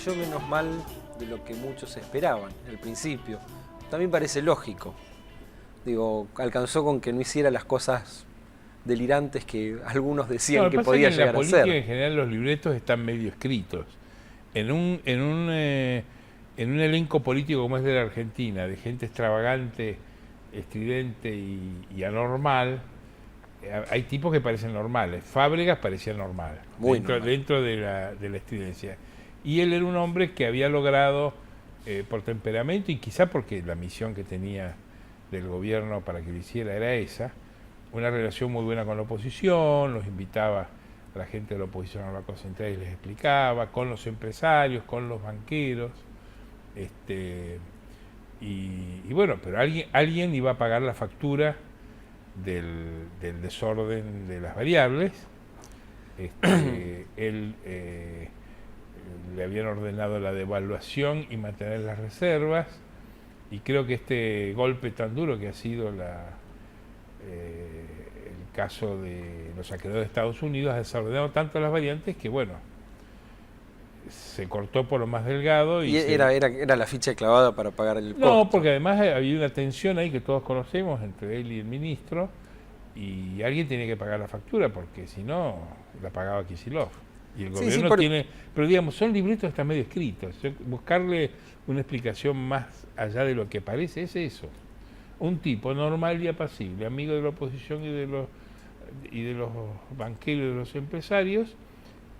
cayó menos mal de lo que muchos esperaban al principio. También parece lógico. Digo, alcanzó con que no hiciera las cosas delirantes que algunos decían que podía llegar a En la política ser. en general los libretos están medio escritos. En un elenco político como es de la Argentina, de gente extravagante, estridente y anormal, hay tipos que parecen normales. Fábregas parecía normal, Muy normal. dentro de la estridencia. Y él era un hombre que había logrado, por temperamento y quizá porque la misión que tenía del gobierno para que lo hiciera era esa, una relación muy buena con la oposición, los invitaba a la gente de la oposición al Banco Central y les explicaba, con los empresarios, con los banqueros, y bueno, pero alguien iba a pagar la factura del desorden de las variables. Él le habían ordenado la devaluación y mantener las reservas, y creo que este golpe tan duro que ha sido el caso de los acreedores de Estados Unidos ha desordenado tanto las variantes que, bueno, se cortó por lo más delgado. Y era la ficha clavada para pagar el costo. No, porque además había una tensión ahí que todos conocemos entre él y el ministro, y alguien tiene que pagar la factura, porque si no, la pagaba Kicillof. Y el gobierno tiene... Pero digamos, son libretos están medio escritos. Buscarle una explicación más allá de lo que parece es eso. Un tipo normal y apacible, amigo de la oposición y de los banqueros y de los empresarios,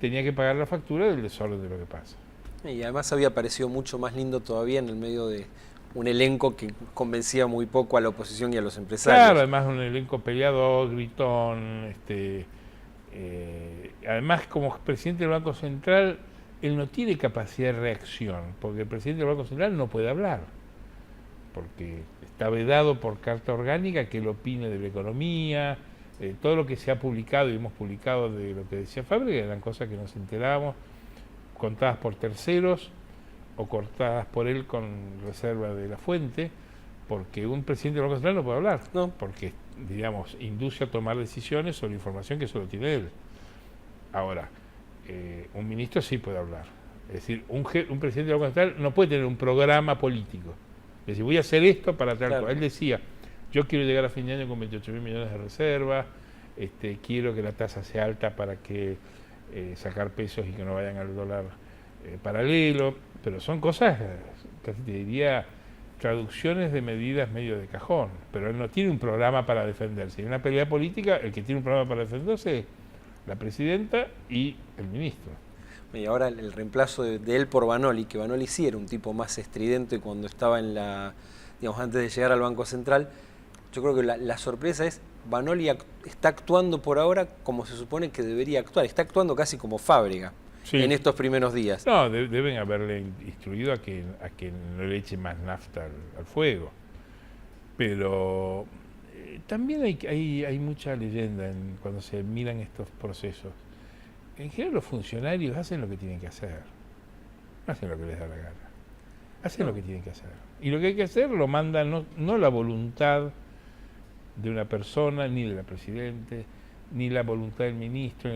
tenía que pagar la factura del desorden de lo que pasa. Y además había parecido mucho más lindo todavía en el medio de un elenco que convencía muy poco a la oposición y a los empresarios. Claro, además un elenco peleador, gritón, además como presidente del Banco Central, él no tiene capacidad de reacción, porque el presidente del Banco Central no puede hablar, porque está vedado por carta orgánica que él opine de la economía. Todo lo que se ha publicado y hemos publicado de lo que decía Fábregas eran cosas que nos enterábamos, contadas por terceros o cortadas por él con reserva de la fuente, porque un presidente del Banco Central no puede hablar, no, porque, digamos, induce a tomar decisiones sobre información que solo tiene él. Ahora, un ministro sí puede hablar. Es decir, un presidente del Banco Central no puede tener un programa político. Es decir, voy a hacer esto para tal cosa. Él decía, yo quiero llegar a fin de año con 28.000 millones de reservas, quiero que la tasa sea alta para que sacar pesos y que no vayan al dólar paralelo, pero son cosas, casi te diría, traducciones de medidas medio de cajón, pero él no tiene un programa para defenderse. En una pelea política, el que tiene un programa para defenderse es la presidenta y el ministro. Y ahora el reemplazo de él por Vanoli, que Vanoli sí era un tipo más estridente cuando estaba digamos, antes de llegar al Banco Central. Yo creo que la sorpresa es, Vanoli está actuando por ahora como se supone que debería actuar, está actuando casi como Fábrega. Sí. En estos primeros días. No, deben haberle instruido a que no le eche más nafta al fuego. Pero también hay mucha leyenda cuando se miran estos procesos. En general los funcionarios hacen lo que tienen que hacer, no hacen lo que les da la gana, hacen lo que tienen que hacer. Y lo que hay que hacer lo manda no la voluntad de una persona, ni de la presidente, ni la voluntad del ministro,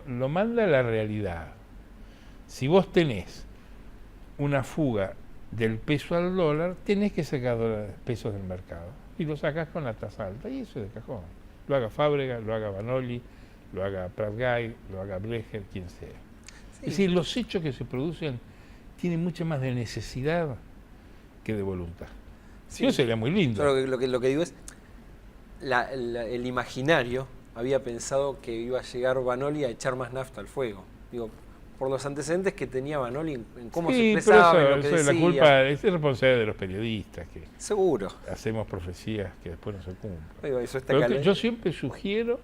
lo manda la realidad. Si vos tenés una fuga del peso al dólar, tenés que sacar pesos del mercado, y lo sacás con la tasa alta, y eso es de cajón. Lo haga Fábregas, lo haga Vanoli, lo haga Prat-Gay, lo haga Blecher, quien sea. Sí. Es decir, los hechos que se producen tienen mucho más de necesidad que de voluntad. Sí. Eso sería muy lindo. Pero lo que digo es, el imaginario había pensado que iba a llegar Vanoli a echar más nafta al fuego. Digo, por los antecedentes que tenía Vanoli en cómo se expresaba, pero en lo que decía. La culpa es responsabilidad de los periodistas, que seguro hacemos profecías que después no se cumplen. Oiga, eso está yo siempre sugiero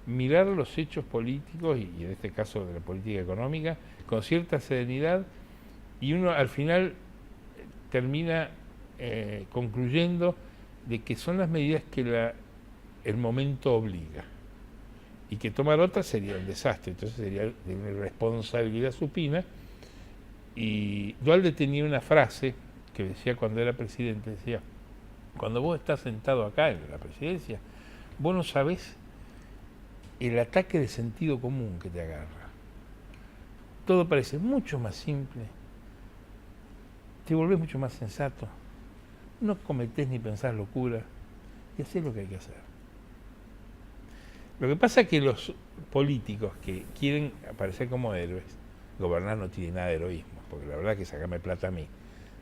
mirar los hechos políticos, y en este caso de la política económica, con cierta serenidad, y uno al final termina concluyendo de que son las medidas que el momento obliga, y que tomar otras sería un desastre, entonces sería de una irresponsabilidad supina. Y Duhalde tenía una frase que decía cuando era presidente, decía, cuando vos estás sentado acá en la presidencia, vos no sabés el ataque de sentido común que te agarra. todo parece mucho más simple, te volvés mucho más sensato, no cometés ni pensás locura y hacés lo que hay que hacer. Lo que pasa es que los políticos que quieren aparecer como héroes, gobernar no tiene nada de heroísmo, porque la verdad es que sacarme plata a mí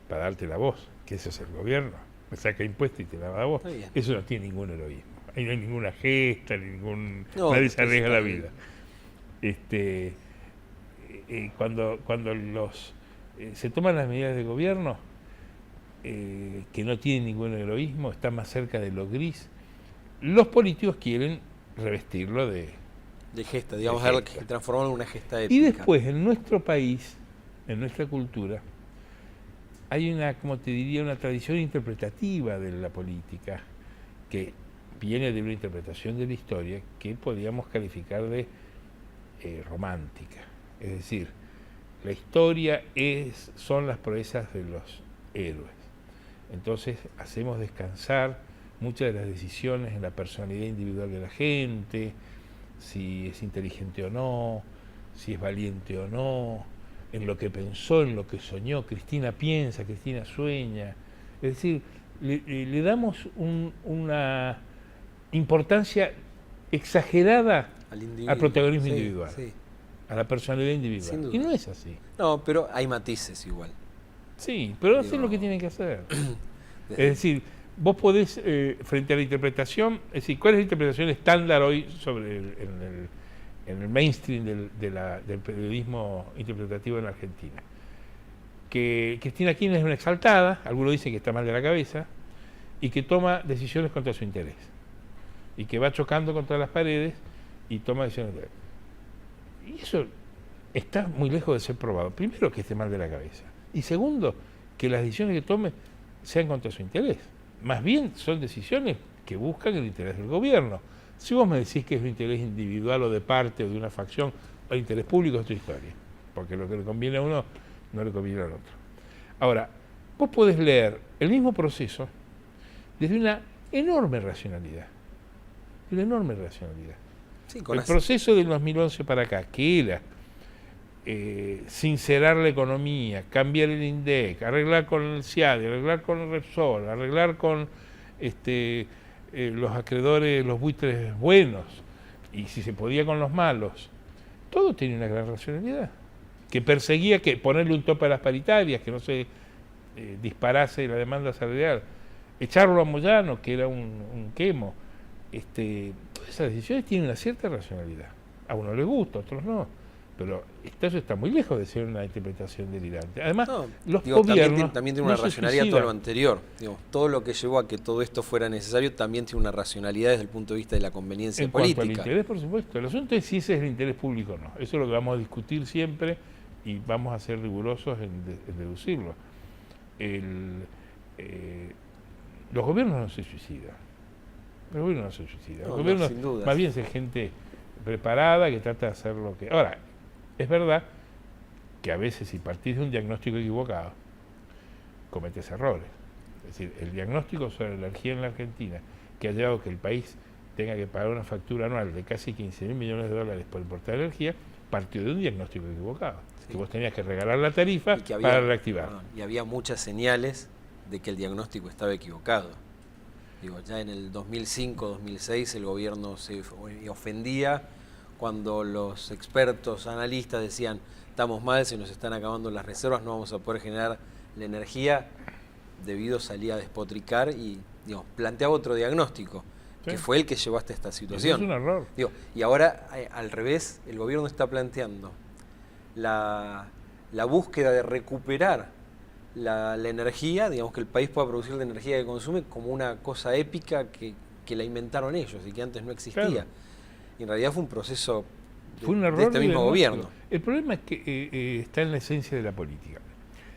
para darte la voz, que eso es el gobierno, me saca impuestos y te da la voz, eso no tiene ningún heroísmo. Ahí no hay ninguna gesta, nadie se arriesga la vida. Cuando se toman las medidas de gobierno, que no tienen ningún heroísmo, están más cerca de lo gris, los políticos quieren revestirlo de gesta, digamos, transformarlo en una gesta épica. Y después, en nuestro país, en nuestra cultura, hay como te diría, una tradición interpretativa de la política que viene de una interpretación de la historia que podríamos calificar de romántica. Es decir, la historia son las proezas de los héroes. Entonces hacemos descansar muchas de las decisiones en la personalidad individual de la gente, si es inteligente o no, si es valiente o no, en lo que pensó, en lo que soñó. Cristina piensa, Cristina sueña. Es decir, le damos una importancia exagerada al protagonismo individual, a la personalidad individual. Y no es así. No, pero hay matices igual. Sí, pero hacen lo que tienen que hacer. Es decir, vos podés, frente a la interpretación, es decir, ¿cuál es la interpretación estándar hoy sobre en el mainstream del periodismo interpretativo en Argentina? Que Cristina Kirchner es una exaltada, algunos dicen que está mal de la cabeza, y que toma decisiones contra su interés, y que va chocando contra las paredes y toma decisiones. Y eso está muy lejos de ser probado. Primero, que esté mal de la cabeza, y segundo, que las decisiones que tome sean contra su interés. Más bien son decisiones que buscan el interés del gobierno. Si vos me decís que es un interés individual o de parte o de una facción, o interés público, es tu historia, porque lo que le conviene a uno no le conviene al otro. Ahora, vos podés leer el mismo proceso desde una enorme racionalidad. Sí, el proceso del 2011 para acá, que era sincerar la economía, cambiar el INDEC, arreglar con el CIADI, arreglar con el Repsol, arreglar con los acreedores, los buitres buenos, y si se podía con los malos, todo tenía una gran racionalidad, que perseguía que ponerle un tope a las paritarias, que no se disparase la demanda salarial, echarlo a Moyano, que era un quemo. Todas esas decisiones tienen una cierta racionalidad. A uno les gusta, a otros no, pero eso está muy lejos de ser una interpretación delirante. Además, los gobiernos también tiene una racionalidad todo lo anterior. Todo lo que llevó a que todo esto fuera necesario también tiene una racionalidad desde el punto de vista de la conveniencia política. En cuanto al interés, por supuesto. El asunto es si ese es el interés público o no. Eso es lo que vamos a discutir siempre y vamos a ser rigurosos en deducirlo. Los gobiernos no se suicidan. Los gobiernos no se suicidan. Los gobiernos más bien son gente preparada que trata de hacer lo que... Ahora, es verdad que a veces si partís de un diagnóstico equivocado, cometes errores. Es decir, el diagnóstico sobre la energía en la Argentina, que ha llevado a que el país tenga que pagar una factura anual de casi 15.000 millones de dólares por importar energía, partió de un diagnóstico equivocado. Sí. Que vos tenías que regalar la tarifa para reactivar. Y había muchas señales de que el diagnóstico estaba equivocado. Ya en el 2005, 2006 el gobierno se ofendía cuando los expertos, analistas decían estamos mal, se nos están acabando las reservas, no vamos a poder generar la energía. Debido salía a despotricar y planteaba otro diagnóstico, que fue el que llevó hasta esta situación. Es un error. Y ahora, al revés, el gobierno está planteando la búsqueda de recuperar la energía, digamos que el país pueda producir la energía que consume como una cosa épica que la inventaron ellos y que antes no existía. Claro. Y en realidad fue un proceso de este mismo gobierno. El problema es que está en la esencia de la política.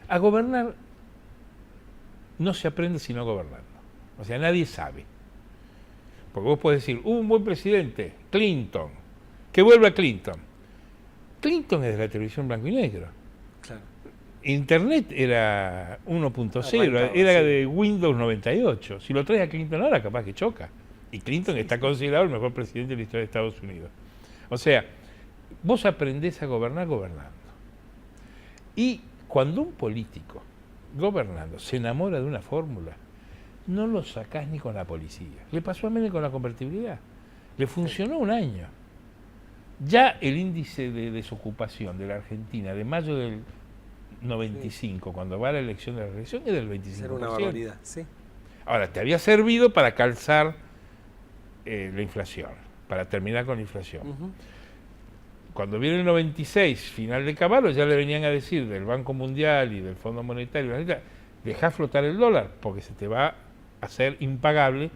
A gobernar no se aprende sino gobernando. O sea, nadie sabe. Porque vos podés decir, un buen presidente, Clinton, que vuelva Clinton. Clinton es de la televisión blanco y negro. Claro. Internet era 1.0, era de Windows 98. Si lo traes a Clinton ahora, capaz que choca. Y Clinton está considerado el mejor presidente de la historia de Estados Unidos. O sea, vos aprendés a gobernar gobernando. Y cuando un político gobernando se enamora de una fórmula, no lo sacás ni con la policía. Le pasó a Menem con la convertibilidad. Le funcionó un año. Ya el índice de desocupación de la Argentina de mayo del 95, cuando va a la elección de la reelección, es del 25%. Era una barbaridad, sí. Ahora, te había servido para calzar la inflación, para terminar con la inflación. Cuando viene el 96, final de Cavallo, ya le venían a decir del Banco Mundial y del Fondo Monetario, dejá flotar el dólar, porque se te va a hacer impagable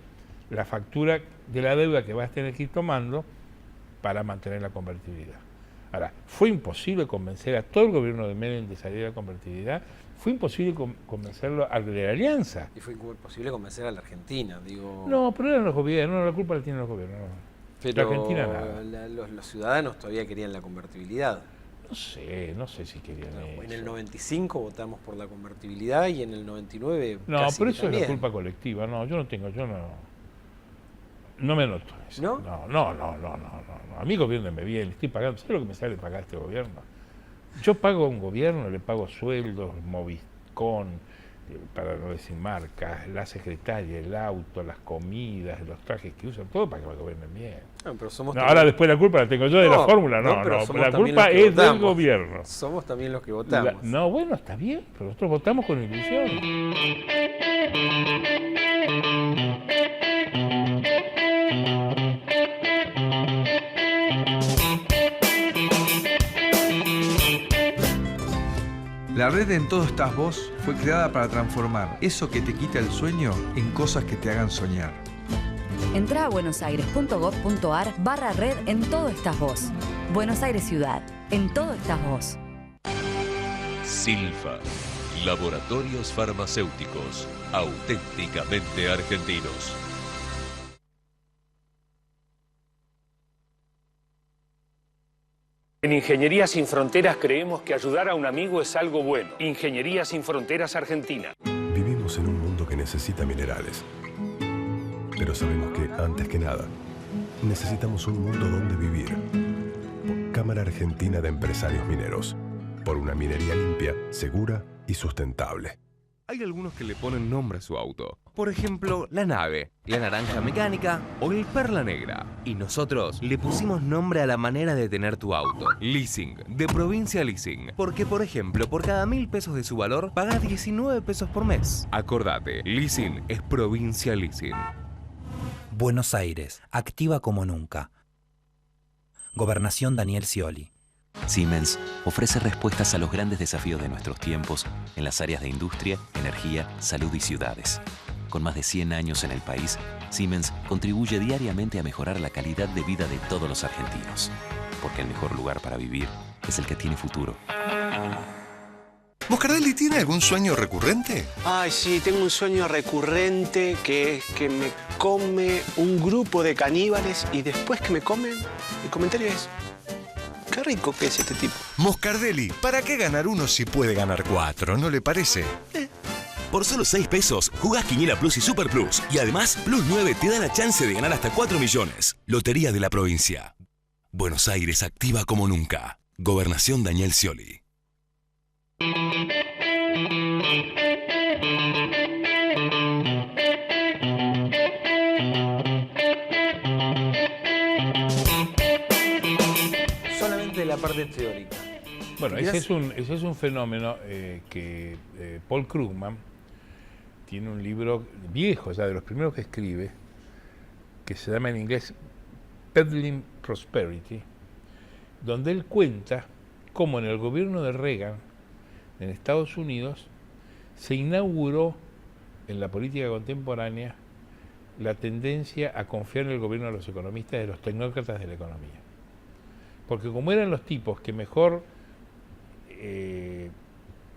la factura de la deuda que vas a tener que ir tomando para mantener la convertibilidad. Ahora, fue imposible convencer a todo el gobierno de Menem de salir de la convertibilidad, fue imposible convencerlo al de la Alianza. Y fue imposible convencer a la Argentina, digo... No, pero eran los gobiernos, la culpa la tienen los gobiernos. No. Pero la Argentina nada. Los ciudadanos todavía querían la convertibilidad. No sé si querían eso. En el 95 votamos por la convertibilidad y en el 99 no, casi pero eso también. Es la culpa colectiva. No, yo no me noto eso. ¿No? No. A mí gobierno bien, estoy pagando. ¿Sabes lo que me sale pagar este gobierno? Yo pago a un gobierno, le pago sueldos, Moviscon, para no decir marcas, la secretaria, el auto, las comidas, los trajes que usan, todo para que me gobiernen bien. Pero somos ahora después la culpa la tengo yo de la fórmula, no, la culpa es del gobierno. Somos también los que votamos. Bueno, está bien, pero nosotros votamos con ilusión. La red En Todo Estás Vos fue creada para transformar eso que te quita el sueño en cosas que te hagan soñar. Entrá a buenosaires.gov.ar/red En Todo Estás Vos. Buenos Aires Ciudad. En Todo Estás Vos. Silfa. Laboratorios farmacéuticos. Auténticamente argentinos. En Ingeniería Sin Fronteras creemos que ayudar a un amigo es algo bueno. Ingeniería Sin Fronteras Argentina. Vivimos en un mundo que necesita minerales. Pero sabemos que, antes que nada, necesitamos un mundo donde vivir. Cámara Argentina de Empresarios Mineros. Por una minería limpia, segura y sustentable. Hay algunos que le ponen nombre a su auto. Por ejemplo, la nave, la naranja mecánica o el perla negra. Y nosotros le pusimos nombre a la manera de tener tu auto. Leasing, de Provincia Leasing. Porque, por ejemplo, por cada 1.000 pesos de su valor, pagás 19 pesos por mes. Acordate, Leasing es Provincia Leasing. Buenos Aires, activa como nunca. Gobernación Daniel Scioli. Siemens ofrece respuestas a los grandes desafíos de nuestros tiempos en las áreas de industria, energía, salud y ciudades. Con más de 100 años en el país, Siemens contribuye diariamente a mejorar la calidad de vida de todos los argentinos. Porque el mejor lugar para vivir es el que tiene futuro. ¿Moscardelli tiene algún sueño recurrente? Ay, sí, tengo un sueño recurrente que es que me come un grupo de caníbales y después que me comen, el comentario es: qué rico que es este tipo. Moscardelli, ¿para qué ganar uno si puede ganar 4? ¿No le parece? Por solo 6 pesos, jugás Quiniela Plus y Super Plus. Y además, Plus 9 te da la chance de ganar hasta 4 millones. Lotería de la Provincia. Buenos Aires activa como nunca. Gobernación Daniel Scioli. Solamente la parte teórica. Bueno, ese es un fenómeno que Paul Krugman tiene un libro viejo, ya de los primeros que escribe, que se llama en inglés Peddling Prosperity, donde él cuenta cómo en el gobierno de Reagan, en Estados Unidos, se inauguró en la política contemporánea la tendencia a confiar en el gobierno de los economistas, de los tecnócratas de la economía. Porque como eran los tipos que mejor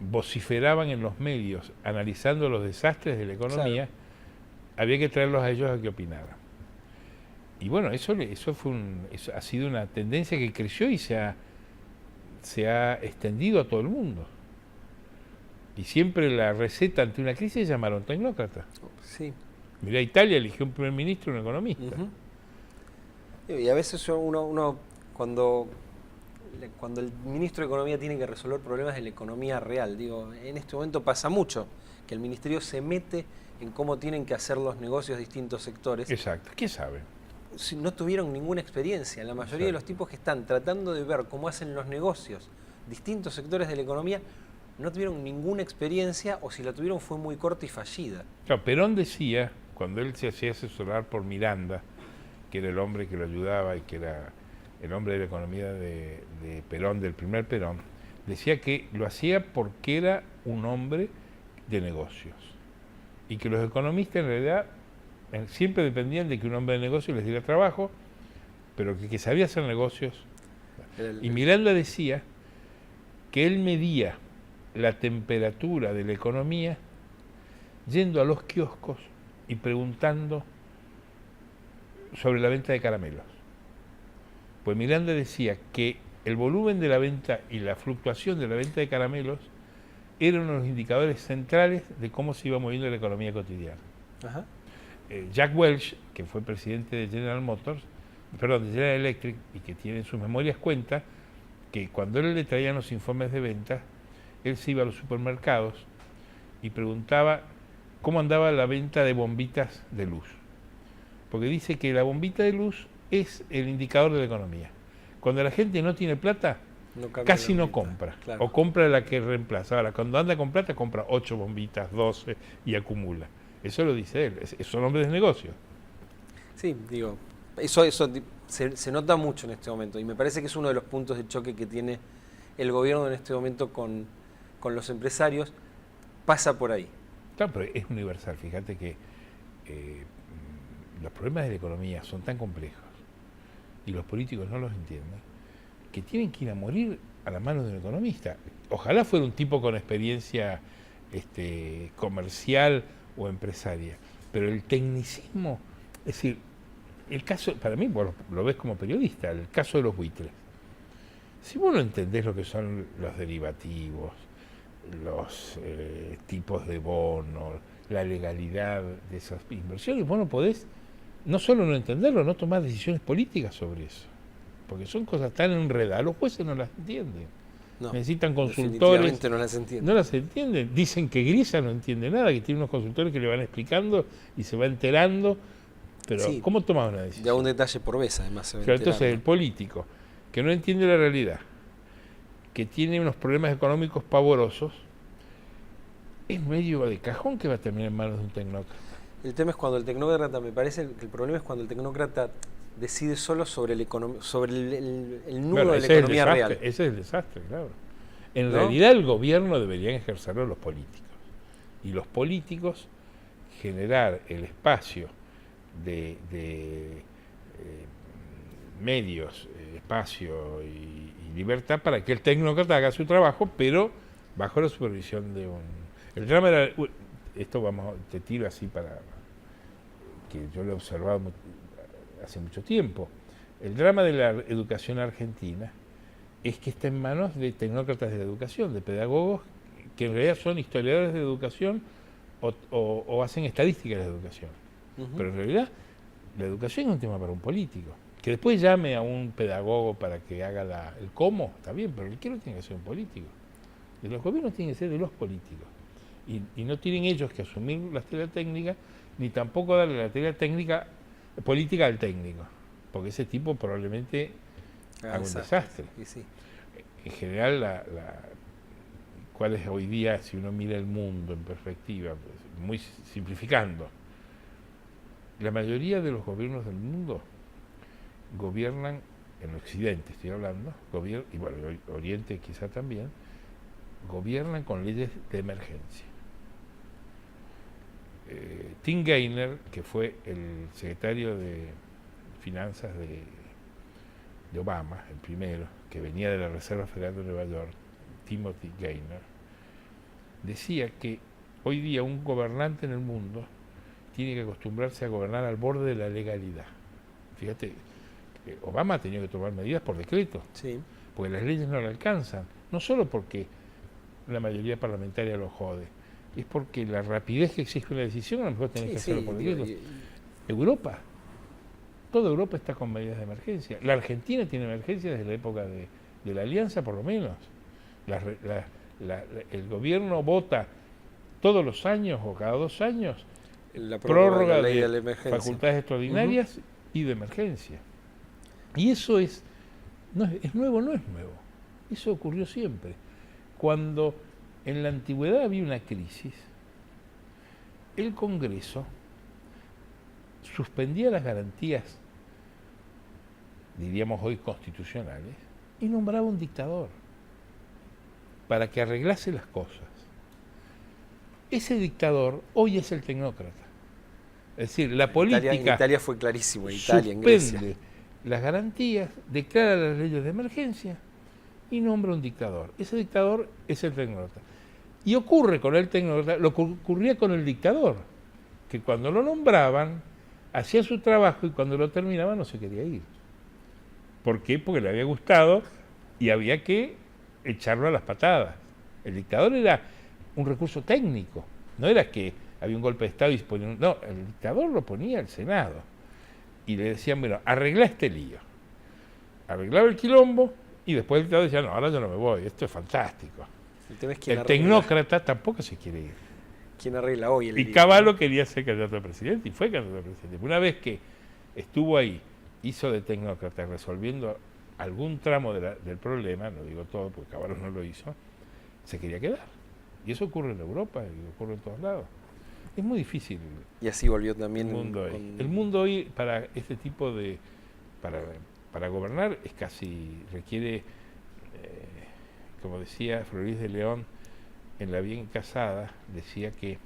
vociferaban en los medios analizando los desastres de la economía, claro, había que traerlos a ellos a que opinaran. Y bueno, eso ha sido una tendencia que creció y se ha extendido a todo el mundo. Y siempre la receta ante una crisis llamaron tecnócratas. Sí. Mirá, Italia eligió un primer ministro y un economista. Y a veces uno cuando cuando el ministro de Economía tiene que resolver problemas de la economía real. Digo, en este momento pasa mucho, que el ministerio se mete en cómo tienen que hacer los negocios distintos sectores. Exacto. ¿Qué saben? Si no tuvieron ninguna experiencia. La mayoría de los tipos que están tratando de ver cómo hacen los negocios distintos sectores de la economía no tuvieron ninguna experiencia, o si la tuvieron fue muy corta y fallida. Claro, Perón decía, cuando él se hacía asesorar por Miranda, que era el hombre que lo ayudaba y que era el hombre de la economía de Perón, del primer Perón, decía que lo hacía porque era un hombre de negocios y que los economistas en realidad siempre dependían de que un hombre de negocios les diera trabajo, pero que sabía hacer negocios. Y Miranda decía que él medía la temperatura de la economía yendo a los kioscos y preguntando sobre la venta de caramelos. Pues Miranda decía que el volumen de la venta y la fluctuación de la venta de caramelos eran uno de los indicadores centrales de cómo se iba moviendo la economía cotidiana. Ajá. Jack Welch, que fue presidente de General Electric, y que tiene en sus memorias cuenta que cuando él le traían los informes de venta, él se iba a los supermercados y preguntaba cómo andaba la venta de bombitas de luz. Porque dice que la bombita de luz es el indicador de la economía. Cuando la gente no tiene plata, casi no compra, claro. O compra la que reemplaza. Ahora, cuando anda con plata, compra 8 bombitas, 12 y acumula. Eso lo dice él, son hombres de negocio. Sí, digo, eso se nota mucho en este momento y me parece que es uno de los puntos de choque que tiene el gobierno en este momento con los empresarios, pasa por ahí. Claro, pero es universal, fíjate que los problemas de la economía son tan complejos y los políticos no los entienden, que tienen que ir a morir a la mano de un economista. Ojalá fuera un tipo con experiencia comercial o empresaria, pero el tecnicismo, es decir, el caso, para mí, vos lo ves como periodista, el caso de los buitres. Si vos no entendés lo que son los derivativos, los tipos de bonos, la legalidad de esas inversiones, vos no podés, no solo no entenderlo, no tomar decisiones políticas sobre eso, porque son cosas tan enredadas, los jueces no las entienden. No, necesitan consultores. No las entienden. No las entienden. Dicen que Grisa no entiende nada, que tiene unos consultores que le van explicando y se va enterando. Pero sí, ¿cómo toma una decisión? Ya un detalle por vez, además. Se va enterando. Entonces, el político que no entiende la realidad, que tiene unos problemas económicos pavorosos, es medio de cajón que va a terminar en manos de un tecnócrata. El tema es cuando el tecnócrata, me parece que el problema es cuando el tecnócrata decide solo sobre el nudo de la economía real. Ese es el desastre, claro. En realidad el gobierno deberían ejercerlo los políticos. Y los políticos generar el espacio de medios, espacio y libertad para que el tecnócrata haga su trabajo, pero bajo la supervisión de un... El drama era... Esto te tiro así para que yo lo he observado hace mucho tiempo. El drama de la educación argentina es que está en manos de tecnócratas de la educación, de pedagogos que en realidad son historiadores de educación o hacen estadísticas de la educación. Pero en realidad la educación es un tema para un político. Que después llame a un pedagogo para que haga el cómo, está bien, pero el que no tiene que ser un político. Y los gobiernos tienen que ser de los políticos. Y no tienen ellos que asumir la tarea técnica, ni tampoco darle la tarea política al técnico, porque ese tipo probablemente haga un desastre. Sí. En general, ¿cuál es hoy día, si uno mira el mundo en perspectiva, pues, muy simplificando? La mayoría de los gobiernos del mundo gobiernan, en Occidente estoy hablando, y bueno, Oriente quizá también, gobiernan con leyes de emergencia. Tim Geithner, que fue el secretario de Finanzas de Obama, el primero, que venía de la Reserva Federal de Nueva York, Timothy Geithner, decía que hoy día un gobernante en el mundo tiene que acostumbrarse a gobernar al borde de la legalidad. Fíjate, Obama ha tenido que tomar medidas por decreto, sí, porque las leyes no le alcanzan, no solo porque la mayoría parlamentaria lo jode, es porque la rapidez que exige una decisión a lo mejor tenés que hacerlo por decreto. Toda Europa está con medidas de emergencia. La Argentina tiene emergencia desde la época de la alianza por lo menos. El gobierno vota todos los años o cada 2 años la prórroga de de facultades extraordinarias y de emergencia. Y eso es nuevo, no es nuevo. Eso ocurrió siempre. Cuando en la antigüedad había una crisis, el Congreso suspendía las garantías, diríamos hoy constitucionales, y nombraba un dictador para que arreglase las cosas. Ese dictador hoy es el tecnócrata. Es decir, la política... En Italia fue clarísimo, en Italia, en Grecia. Suspende las garantías, declara las leyes de emergencia y nombra un dictador. Ese dictador es el tecnócrata. Y ocurre con el tecnócrata lo que ocurría con el dictador, que cuando lo nombraban, hacía su trabajo y cuando lo terminaba no se quería ir. ¿Por qué? Porque le había gustado y había que echarlo a las patadas. El dictador era un recurso técnico, no era que había un golpe de Estado y se ponía... No, el dictador lo ponía al Senado y le decían, bueno, arregla este lío. Arreglaba el quilombo y después el dictador decía, no, ahora yo no me voy, esto es fantástico. El tecnócrata tampoco se quiere ir. ¿Quién arregla hoy el lío? Y Cavallo quería ser candidato a presidente y fue candidato a presidente. Una vez que estuvo ahí, hizo de tecnócrata resolviendo algún tramo del problema, no digo todo porque Cavallo no lo hizo, se quería quedar. Y eso ocurre en Europa y ocurre en todos lados. Es muy difícil. Y así volvió también el mundo hoy. El mundo hoy para este tipo de... Para gobernar es casi... requiere, como decía Floris de León en La Bien Casada, decía que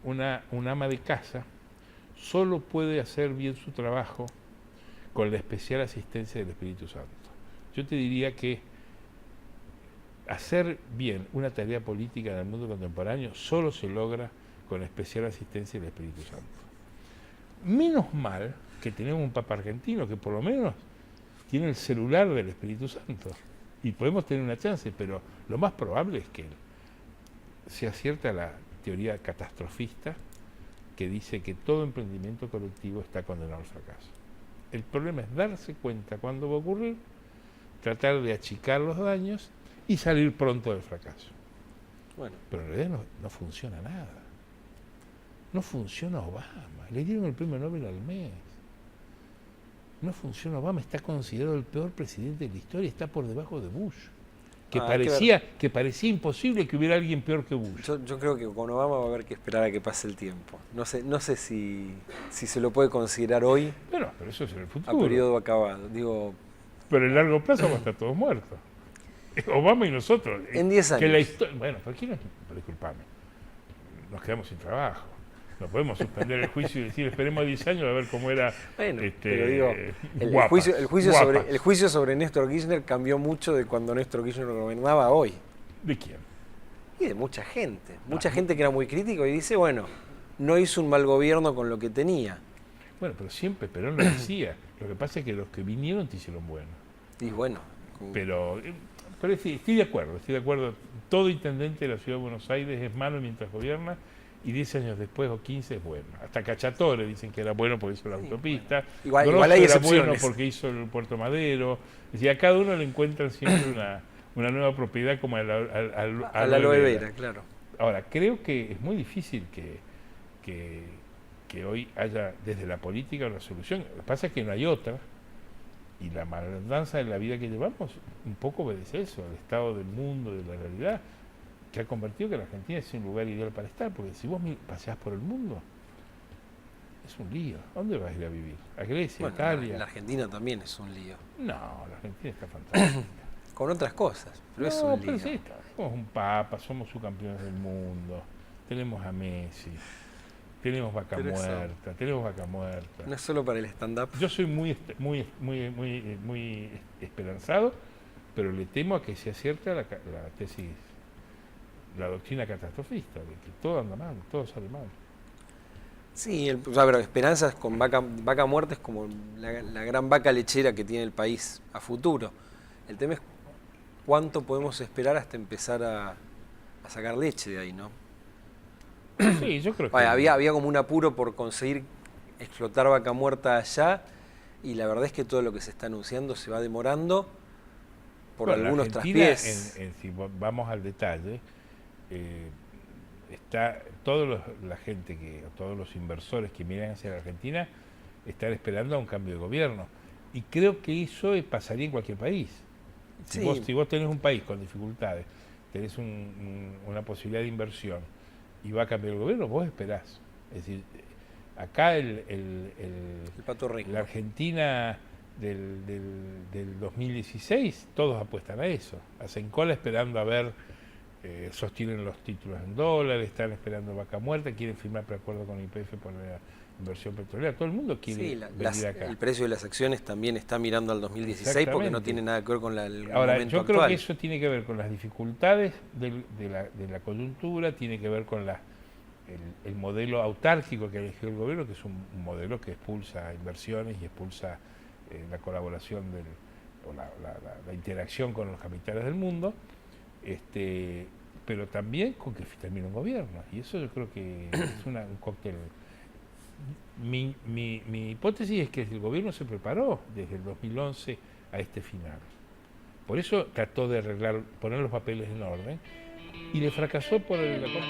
una ama de casa solo puede hacer bien su trabajo con la especial asistencia del Espíritu Santo. Yo te diría que hacer bien una tarea política en el mundo contemporáneo solo se logra con la especial asistencia del Espíritu Santo. Menos mal que tenemos un Papa argentino que por lo menos tiene el celular del Espíritu Santo y podemos tener una chance, pero lo más probable es que sea cierta la teoría catastrofista que dice que todo emprendimiento colectivo está condenado al fracaso. El problema es darse cuenta cuándo va a ocurrir, tratar de achicar los daños y salir pronto del fracaso. Bueno. Pero en realidad no funciona nada. No funciona Obama. Le dieron el premio Nobel al mes. No funciona Obama. Está considerado el peor presidente de la historia. Está por debajo de Bush. Que parecía imposible que hubiera alguien peor que Bush. Yo creo que con Obama va a haber que esperar a que pase el tiempo. No sé si se lo puede considerar hoy. Pero eso es en el futuro. A periodo acabado. Digo, pero en largo plazo vamos a estar todos muertos. Obama y nosotros. En 10 años. Que la historia, bueno, pero aquí disculpame, nos quedamos sin trabajo. No podemos suspender el juicio y decir, esperemos 10 años a ver cómo era. Bueno, pero digo, el juicio sobre Néstor Kirchner cambió mucho de cuando Néstor Kirchner gobernaba a hoy. ¿De quién? Y de mucha gente. Mucha gente que era muy crítica y dice, bueno, no hizo un mal gobierno con lo que tenía. Bueno, pero siempre Perón lo decía. Lo que pasa es que los que vinieron te hicieron bueno. Y bueno. Pero sí, estoy de acuerdo. Todo intendente de la Ciudad de Buenos Aires es malo mientras gobierna y 10 años después o 15 es bueno. Hasta Cacciatore dicen que era bueno porque hizo la autopista. Bueno. Igual hay excepciones. Era bueno porque hizo el Puerto Madero. Es decir, a cada uno le encuentran siempre una nueva propiedad como a la aloe vera, claro. Ahora, creo que es muy difícil que hoy haya desde la política una solución. Lo que pasa es que no hay otra. Y la malandanza de la vida que llevamos un poco obedece eso, al estado del mundo, de la realidad, que ha convertido que la Argentina es un lugar ideal para estar, porque si vos paseás por el mundo, es un lío. ¿A dónde vas a ir a vivir? ¿A Grecia, bueno, Italia? La Argentina también es un lío. No, la Argentina está fantástica. Con otras cosas, pero es un lío. Pero sí, somos un papa, somos subcampeones del mundo, tenemos a Messi. Tenemos vaca muerta. No es solo para el stand-up. Yo soy muy esperanzado, pero le temo a que se acierte la tesis, la doctrina catastrofista, de que todo anda mal, todo sale mal. Sí, pero esperanzas con vaca muerta es como la gran vaca lechera que tiene el país a futuro. El tema es cuánto podemos esperar hasta empezar a sacar leche de ahí, ¿no? Sí, yo creo que... Había como un apuro por conseguir explotar vaca muerta allá y la verdad es que todo lo que se está anunciando se va demorando Bueno, algunos Argentina, traspiés. si vamos al detalle, está todos los inversores que miran hacia la Argentina están esperando a un cambio de gobierno. Y creo que eso pasaría en cualquier país. Si vos tenés un país con dificultades, tenés una posibilidad de inversión y va a cambiar el gobierno, vos esperás. Es decir, acá la Argentina del 2016, todos apuestan a eso. Hacen cola esperando a ver, sostienen los títulos en dólares, están esperando vaca muerta, quieren firmar preacuerdo con YPF por la inversión petrolera. Todo el mundo quiere venir acá. El precio de las acciones también está mirando al 2016 porque no tiene nada que ver con el Ahora, momento yo actual. creo que eso tiene que ver con las dificultades de la coyuntura, tiene que ver con el modelo autárquico que ha elegido el gobierno, que es un modelo que expulsa inversiones y expulsa la colaboración o la interacción con los capitales del mundo, pero también con que termine un gobierno. Y eso yo creo que es un cóctel. Mi hipótesis es que el gobierno se preparó desde el 2011 a este final. Por eso trató de arreglar, poner los papeles en orden, y le fracasó por la cosa.